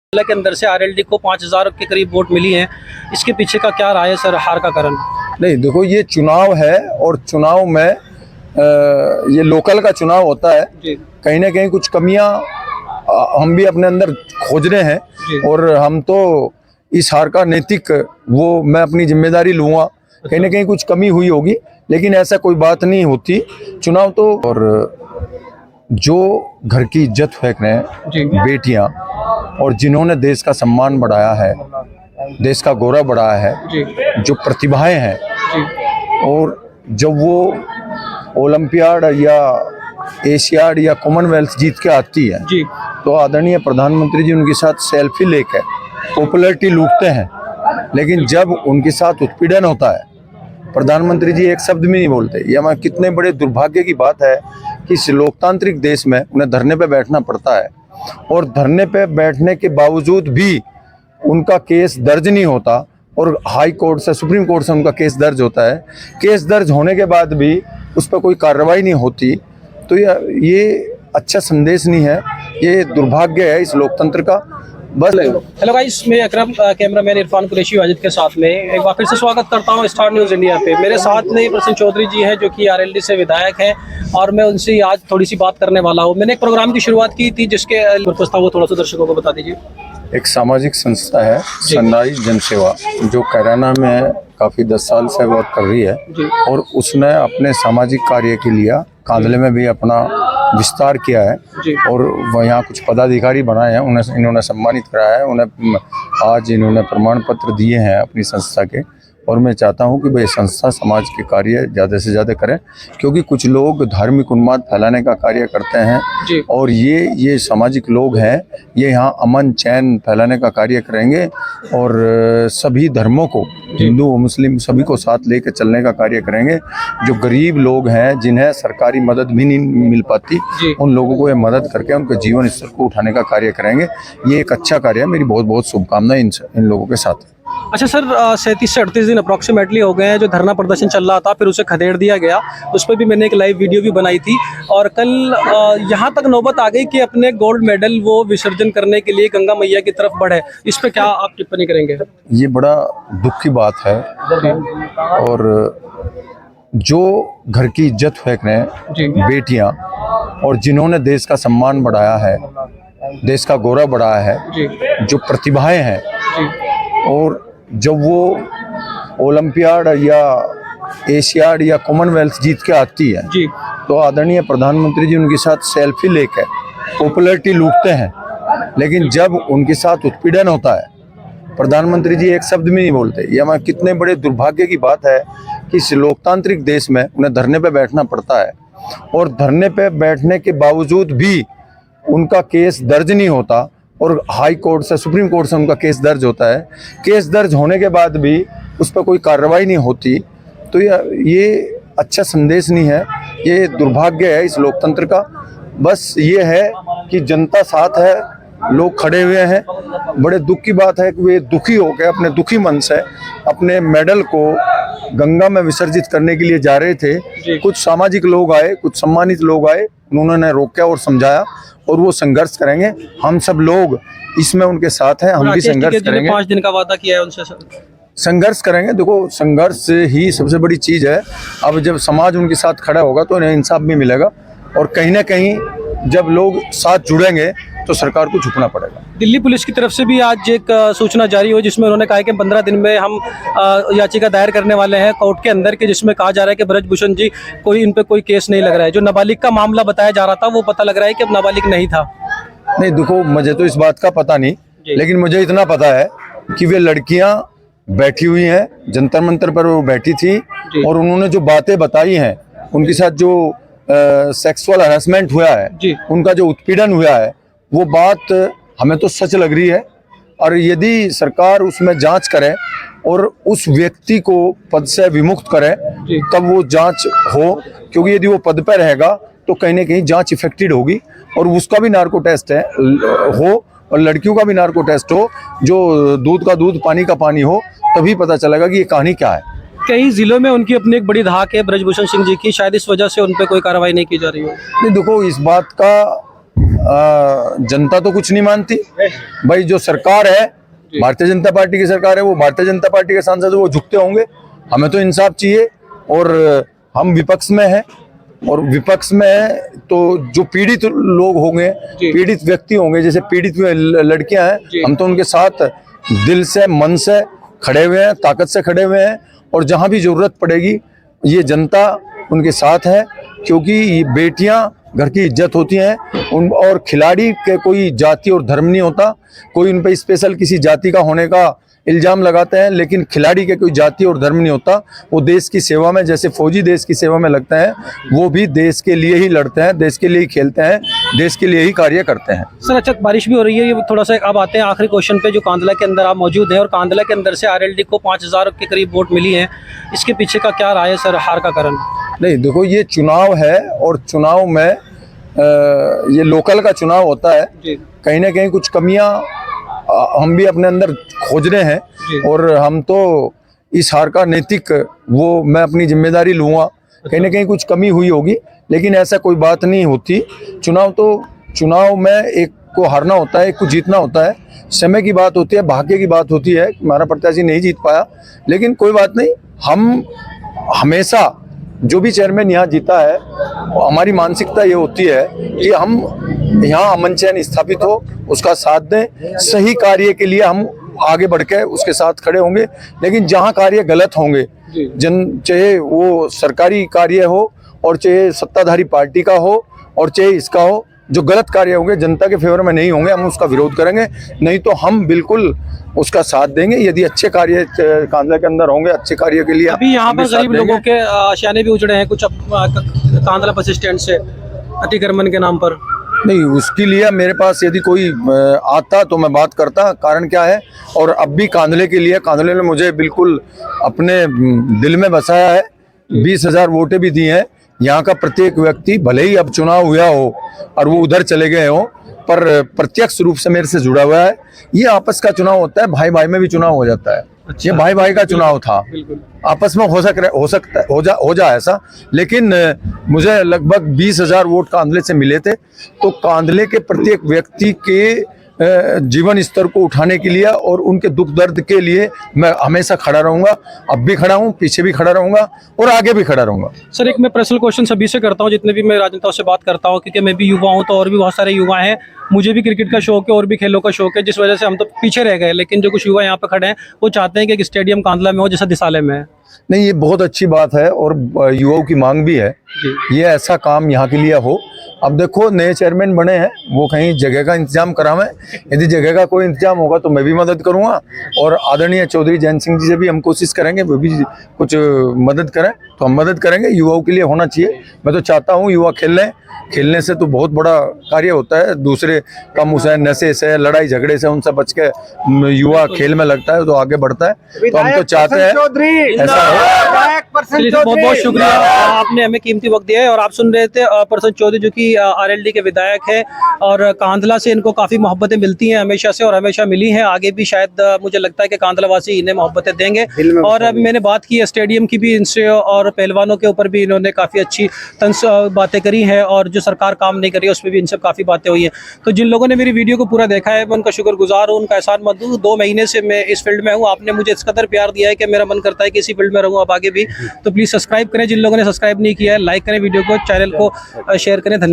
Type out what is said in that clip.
जिला के अंदर से आरएलडी को 5000 के करीब वोट मिली हैं। इसके पीछे का क्या राय है सर, हार का कारण? नहीं, देखो ये चुनाव है और चुनाव में ये लोकल का चुनाव होता है। कहीं ना कहीं कुछ कमियां हम भी अपने अंदर खोज रहे हैं और हम तो इस हार का नैतिक वो मैं अपनी जिम्मेदारी लूँगा। कहीं ना कहीं कुछ कमी हुई होगी, लेकिन ऐसा कोई बात नहीं होती। चुनाव तो और जो घर की इज्जत फेंक रहे हैं बेटियां और जिन्होंने देश का सम्मान बढ़ाया है, देश का गौरव बढ़ाया है, जो प्रतिभाएं हैं, और जब वो ओलंपियाड या एशियाड या कॉमनवेल्थ जीत के आती है तो आदरणीय प्रधानमंत्री जी उनके साथ सेल्फी लेकर पॉपुलैरिटी लूटते हैं। लेकिन जब उनके साथ उत्पीड़न होता है, प्रधानमंत्री जी एक शब्द भी नहीं बोलते। ये हमारे कितने बड़े दुर्भाग्य की बात है कि इस लोकतांत्रिक देश में उन्हें धरने पे बैठना पड़ता है और धरने पे बैठने के बावजूद भी उनका केस दर्ज नहीं होता और हाई कोर्ट से, सुप्रीम कोर्ट से उनका केस दर्ज होता है। केस दर्ज होने के बाद भी उस पर कोई कार्रवाई नहीं होती, तो ये अच्छा संदेश नहीं है, ये दुर्भाग्य है इस लोकतंत्र का। बस हेलो गाइस, मैं अकरम, कैमरामैन इरफान कुरैशी वाजिद के साथ में एक बार फिर से स्वागत करता हूं स्टार न्यूज़ इंडिया पे। मेरे साथ में प्रसन्न चौधरी जी हैं जो कि आरएलडी से विधायक हैं और मैं उनसे आज थोड़ी सी बात करने वाला हूं। मैंने एक प्रोग्राम की शुरुआत की थी जिसके पर्पस था, वो थोड़ा सा दर्शकों को बता दीजिए। एक सामाजिक संस्था है सनराइज जनसेवा, जो कैराना में काफ़ी 10 साल से वर्क कर रही है और उसने अपने सामाजिक कार्य के लिए कांधले में भी अपना विस्तार किया है और वह यहाँ कुछ पदाधिकारी बनाए हैं, उन्हें इन्होंने सम्मानित कराया है। उन्हें आज इन्होंने प्रमाण पत्र दिए हैं अपनी संस्था के, और मैं चाहता हूं कि भाई संस्था समाज के कार्य ज़्यादा से ज़्यादा करें, क्योंकि कुछ लोग धार्मिक उन्माद फैलाने का कार्य करते हैं और ये सामाजिक लोग हैं, ये यहाँ अमन चैन फैलाने का कार्य करेंगे और सभी धर्मों को, हिंदू और मुस्लिम सभी को साथ लेकर चलने का कार्य करेंगे। जो गरीब लोग हैं जिन्हें सरकारी मदद भी नहीं मिल पाती, उन लोगों को ये मदद करके उनके जीवन स्तर को उठाने का कार्य करेंगे। ये एक अच्छा कार्य है। मेरी बहुत बहुत शुभकामनाएं इन लोगों के साथ। अच्छा सर, 37 से 38 दिन अप्रॉक्सीमेटली हो गए हैं जो धरना प्रदर्शन चल रहा था, फिर उसे खदेड़ दिया गया। उस पर भी मैंने एक लाइव वीडियो भी बनाई थी और कल यहाँ तक नौबत आ गई कि अपने गोल्ड मेडल वो विसर्जन करने के लिए गंगा मैया की तरफ बढ़े। इस पर क्या आप टिप्पणी करेंगे? ये बड़ा दुख की बात है और जो घर की इज्जत फेंक रहे हैं बेटियां और जिन्होंने देश का सम्मान बढ़ाया है, देश का गौरव बढ़ाया है, जो प्रतिभाएं हैं, और जब वो ओलंपियाड या एशियाड या कॉमनवेल्थ जीत के आती है तो आदरणीय प्रधानमंत्री जी उनके साथ सेल्फी लेकर पॉपुलैरिटी लूटते हैं। लेकिन जब उनके साथ उत्पीड़न होता है, प्रधानमंत्री जी एक शब्द भी नहीं बोलते। ये हमारे कितने बड़े दुर्भाग्य की बात है कि इस लोकतांत्रिक देश में उन्हें धरने पे बैठना पड़ता है और धरने पे बैठने के बावजूद भी उनका केस दर्ज नहीं होता और हाई कोर्ट से, सुप्रीम कोर्ट से उनका केस दर्ज होता है। केस दर्ज होने के बाद भी उस पर कोई कार्रवाई नहीं होती, तो ये अच्छा संदेश नहीं है, ये दुर्भाग्य है इस लोकतंत्र का। बस ये है कि जनता साथ है, लोग खड़े हुए हैं। बड़े दुख की बात है कि वे दुखी होकर अपने दुखी मन से अपने मेडल को गंगा में विसर्जित करने के लिए जा रहे थे। कुछ सामाजिक लोग आए, कुछ सम्मानित लोग आए, उन्होंने रोका और समझाया और वो संघर्ष करेंगे। हम सब लोग इसमें उनके साथ हैं, हम भी संघर्ष करेंगे। 5 दिन का वादा किया है उनसे, संघर्ष करेंगे। देखो, संघर्ष ही सबसे बड़ी चीज है। अब जब समाज उनके साथ खड़ा होगा तो इन्हें इंसाफ भी मिलेगा और कहीं ना कहीं जब लोग साथ जुड़ेंगे तो सरकार को झुकना पड़ेगा। दिल्ली पुलिस की तरफ से भी आज एक सूचना जारी हुई जिसमें उन्होंने कहा कि 15 दिन में हम याचिका दायर करने वाले हैं कोर्ट के अंदर के, जिसमें कहा जा रहा है कि ब्रजभूषण जी इन पे कोई केस नहीं लग रहा है। जो नाबालिग का मामला बताया जा रहा था वो पता लग रहा है कि अब नाबालिग नहीं था। नहीं, देखो, मुझे तो इस बात का पता नहीं, लेकिन मुझे इतना पता है कि वे लड़कियां बैठी हुई हैं, जंतर मंतर पर वो बैठी थी और उन्होंने जो बातें बताई हैं, उनके साथ जो सेक्सुअल हरासमेंट हुआ है, उनका जो उत्पीड़न हुआ है, वो बात हमें तो सच लग रही है। और यदि सरकार उसमें जांच करे और उस व्यक्ति को पद से विमुक्त करे तब वो जांच हो, क्योंकि यदि वो पद पर रहेगा तो कहीं ना कहीं जांच इफेक्टेड होगी और उसका भी नार्को टेस्ट हो और लड़कियों का भी नार्को टेस्ट हो, जो दूध का दूध पानी का पानी हो, तभी पता चलेगा कि ये कहानी क्या है। कई जिलों में उनकी अपनी एक बड़ी धाक है ब्रजभूषण सिंह जी की, शायद इस वजह से उन पर कोई कार्रवाई नहीं की जा रही हो। नहीं, देखो, इस बात का जनता तो कुछ नहीं मानती भाई। जो सरकार है भारतीय जनता पार्टी की सरकार है, वो भारतीय जनता पार्टी के सांसद वो झुकते होंगे। हमें तो इंसाफ चाहिए और हम विपक्ष में हैं, और विपक्ष में है तो जो पीड़ित लोग होंगे, पीड़ित व्यक्ति होंगे, जैसे पीड़ित लड़कियां हैं, हम तो उनके साथ दिल से मन से खड़े हुए हैं, ताकत से खड़े हुए हैं। और जहां भी जरूरत पड़ेगी ये जनता उनके साथ है, क्योंकि ये बेटियां घर की इज्जत होती हैं उन, और खिलाड़ी के कोई जाति और धर्म नहीं होता। कोई उन पर स्पेशल किसी जाति का होने का इल्जाम लगाते हैं, लेकिन खिलाड़ी के कोई जाति और धर्म नहीं होता। वो देश की सेवा में, जैसे फौजी देश की सेवा में लगते हैं, वो भी देश के लिए ही लड़ते हैं, देश के लिए ही खेलते हैं, देश के लिए ही कार्य करते हैं। सर अच्छा, बारिश भी हो रही है, ये थोड़ा सा अब आते हैं आखिरी क्वेश्चन पे। जो कांधला के अंदर आप मौजूद हैं और कांधला के अंदर से आरएलडी को 5000 के करीब वोट मिली है, इसके पीछे का क्या राय है सर, हार का कारण? नहीं देखो, ये चुनाव है और चुनाव में ये लोकल का चुनाव होता है, कहीं ना कहीं कुछ कमियां हम भी अपने अंदर खोज रहे हैं, और हम तो इस हार का नैतिक वो मैं अपनी जिम्मेदारी लूँगा। कहीं ना कहीं कुछ कमी हुई होगी, लेकिन ऐसा कोई बात नहीं होती। चुनाव में एक को हारना होता है, एक को जीतना होता है। समय की बात होती है, भाग्य की बात होती है। हमारा प्रत्याशी नहीं जीत पाया, लेकिन कोई बात नहीं। हम हमेशा जो भी चेयरमैन यहाँ जीता है, हमारी मानसिकता ये होती है कि हम यहाँ अमन चैन स्थापित हो, उसका साथ दें। सही कार्य के लिए हम आगे बढ़ के उसके साथ खड़े होंगे, लेकिन जहाँ कार्य गलत होंगे, चाहे वो सरकारी कार्य हो और चाहे सत्ताधारी पार्टी का हो और चाहे इसका हो, जो गलत कार्य होंगे, जनता के फेवर में नहीं होंगे, हम उसका विरोध करेंगे। नहीं तो हम बिल्कुल उसका साथ देंगे। यदि अच्छे कार्य कांधला के अंदर होंगे, अच्छे कार्य के लिए अभी यहाँ पर गरीब लोगों के आशियाने भी उजड़े हैं कुछ कांधला बस स्टैंड से अतिक्रमण के नाम पर। नहीं, उसके लिए मेरे पास यदि कोई आता तो मैं बात करता। कारण क्या है, और अब भी कांधले के लिए, कांधले ने मुझे बिल्कुल अपने दिल में बसाया है। 20,000 वोटें भी दी हैं। यहाँ का प्रत्येक व्यक्ति, भले ही अब चुनाव हुआ हो और वो उधर चले गए हो, पर प्रत्यक्ष रूप से मेरे से जुड़ा हुआ है। ये आपस का चुनाव होता है, भाई भाई में भी चुनाव हो जाता है। ये भाई भाई का चुनाव था, आपस में हो जाए ऐसा। लेकिन मुझे लगभग 20,000 वोट कांधले से मिले थे, तो कांधले के प्रत्येक व्यक्ति के जीवन स्तर को उठाने के लिए और उनके दुख दर्द के लिए मैं हमेशा खड़ा रहूंगा। अब भी खड़ा हूं, पीछे भी खड़ा रहूंगा और आगे भी खड़ा रहूंगा। सर एक मैं पर्सनल क्वेश्चन सभी से करता हूं, जितने भी मैं राजनेताओं से बात करता हूं, क्योंकि मैं भी युवा हूं, तो और भी बहुत सारे युवा हैं। मुझे भी क्रिकेट का शौक है और भी खेलों का शौक है, जिस वजह से हम तो पीछे रह गए। लेकिन जो कुछ युवा यहाँ पे खड़े हैं, वो चाहते हैं कि एक स्टेडियम कांधला में हो जैसा दिसाले में है। नहीं, ये बहुत अच्छी बात है और युवाओं की मांग भी है, ये ऐसा काम यहाँ के लिए हो। अब देखो, नए चेयरमैन बने हैं, वो कहीं जगह का इंतजाम करावें। यदि जगह का कोई इंतजाम होगा तो मैं भी मदद करूंगा, और आदरणीय चौधरी जैन सिंह जी से भी हम कोशिश करेंगे, वो भी कुछ मदद करें तो हम मदद करेंगे। युवाओं के लिए होना चाहिए। मैं तो चाहता हूँ युवा खेलने से तो बहुत बड़ा कार्य होता है। दूसरे कम उसे नशे से, लड़ाई झगड़े से, उनसे बच के युवा खेल में लगता है तो आगे बढ़ता है। तो हम तो चाहते हैं ऐसा हो। बहुत बहुत शुक्रिया, आपने हमें कीमती वक्त दिया है। और आप सुन रहे थे प्रसन्न चौधरी, जो कि आरएलडी के विधायक है, और कांधला से इनको काफ़ी मोहब्बतें मिलती हैं हमेशा से, और हमेशा मिली हैं। आगे भी शायद मुझे लगता है कि कांधला वासी इन्हें मोहब्बतें देंगे। और अब मैंने बात की स्टेडियम की भी इनसे, और पहलवानों के ऊपर भी इन्होंने काफ़ी अच्छी बातें करी हैं, और जो सरकार काम नहीं कर रही है उसमें भी इनसे काफ़ी बातें हुई हैं। तो जिन लोगों ने मेरी वीडियो को पूरा देखा है, मैं उनका शुक्रगुजार हूँ, उनका एहसानमंद हूँ। 2 महीने से मैं इस फील्ड में हूँ, आपने मुझे इस कदर प्यार दिया है कि मेरा मन करता है कि इसी फील्ड में रहूँ अब आगे भी। तो प्लीज़ सब्सक्राइब करें, जिन लोगों ने सब्सक्राइब नहीं किया है, लाइक करें वीडियो को, चैनल को शेयर करें। धन्यवाद।